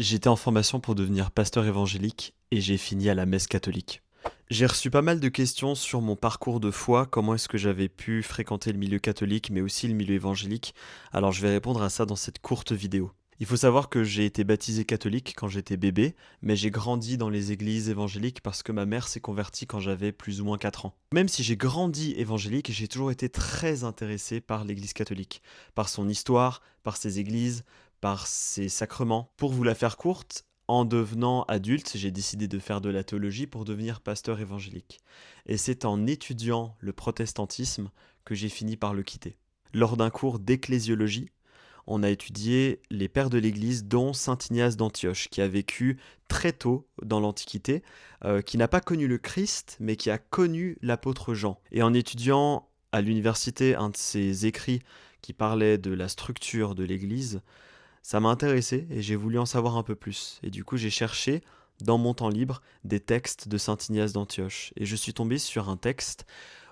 J'étais en formation pour devenir pasteur évangélique et j'ai fini à la messe catholique. J'ai reçu pas mal de questions sur mon parcours de foi, comment est-ce que j'avais pu fréquenter le milieu catholique mais aussi le milieu évangélique. Alors je vais répondre à ça dans cette courte vidéo. Il faut savoir que j'ai été baptisé catholique quand j'étais bébé, mais j'ai grandi dans les églises évangéliques parce que ma mère s'est convertie quand j'avais plus ou moins 4 ans. Même si j'ai grandi évangélique, j'ai toujours été très intéressé par l'église catholique, par son histoire, par ses églises, par ses sacrements. Pour vous la faire courte, en devenant adulte, j'ai décidé de faire de la théologie pour devenir pasteur évangélique. Et c'est en étudiant le protestantisme que j'ai fini par le quitter. Lors d'un cours d'ecclésiologie, on a étudié les pères de l'Église, dont saint Ignace d'Antioche, qui a vécu très tôt dans l'Antiquité, qui n'a pas connu le Christ, mais qui a connu l'apôtre Jean. Et en étudiant à l'université un de ses écrits qui parlait de la structure de l'Église, ça m'a intéressé et j'ai voulu en savoir un peu plus. Et du coup, j'ai cherché, dans mon temps libre, des textes de saint Ignace d'Antioche. Et je suis tombé sur un texte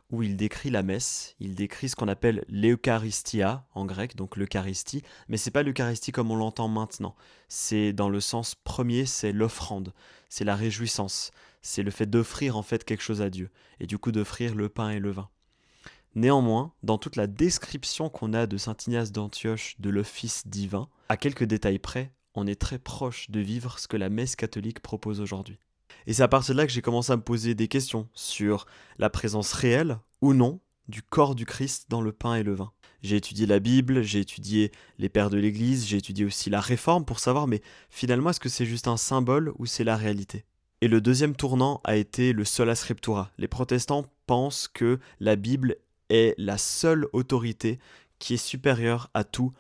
où il décrit la messe, il décrit ce qu'on appelle l'Eucharistia en grec, donc l'Eucharistie, mais c'est pas l'Eucharistie comme on l'entend maintenant. C'est dans le sens premier, c'est l'offrande, c'est la réjouissance, c'est le fait d'offrir en fait quelque chose à Dieu, et du coup d'offrir le pain et le vin. Néanmoins, dans toute la description qu'on a de saint Ignace d'Antioche de l'office divin, à quelques détails près, on est très proche de vivre ce que la messe catholique propose aujourd'hui. Et c'est à partir de là que j'ai commencé à me poser des questions sur la présence réelle ou non du corps du Christ dans le pain et le vin. J'ai étudié la Bible, j'ai étudié les pères de l'Église, j'ai étudié aussi la Réforme pour savoir, mais finalement, est-ce que c'est juste un symbole ou c'est la réalité? Et le deuxième tournant a été le sola scriptura. Les protestants pensent que la Bible est la seule autorité qui est supérieure à tout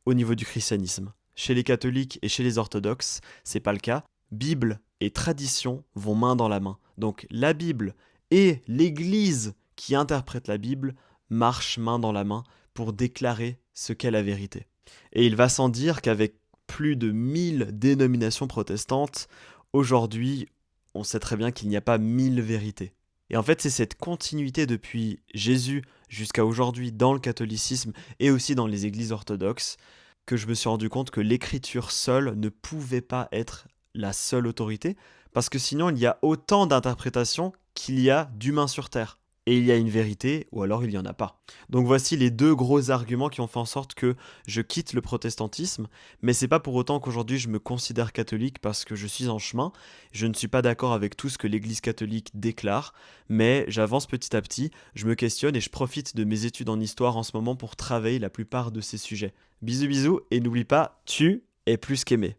au niveau du christianisme. Chez les catholiques et chez les orthodoxes, c'est pas le cas. Bible et tradition vont main dans la main. Donc la Bible et l'Église qui interprète la Bible marchent main dans la main pour déclarer ce qu'est la vérité. Et il va sans dire qu'avec plus de 1000 dénominations protestantes, aujourd'hui, on sait très bien qu'il n'y a pas 1000 vérités. Et en fait, c'est cette continuité depuis Jésus jusqu'à aujourd'hui dans le catholicisme et aussi dans les églises orthodoxes que je me suis rendu compte que l'écriture seule ne pouvait pas être la seule autorité, parce que sinon il y a autant d'interprétations qu'il y a d'humains sur Terre. Et il y a une vérité, ou alors il n'y en a pas. Donc voici les deux gros arguments qui ont fait en sorte que je quitte le protestantisme, mais c'est pas pour autant qu'aujourd'hui je me considère catholique parce que je suis en chemin, je ne suis pas d'accord avec tout ce que l'Église catholique déclare, mais j'avance petit à petit, je me questionne et je profite de mes études en histoire en ce moment pour travailler la plupart de ces sujets. Bisous bisous, et n'oublie pas, tu es plus qu'aimé.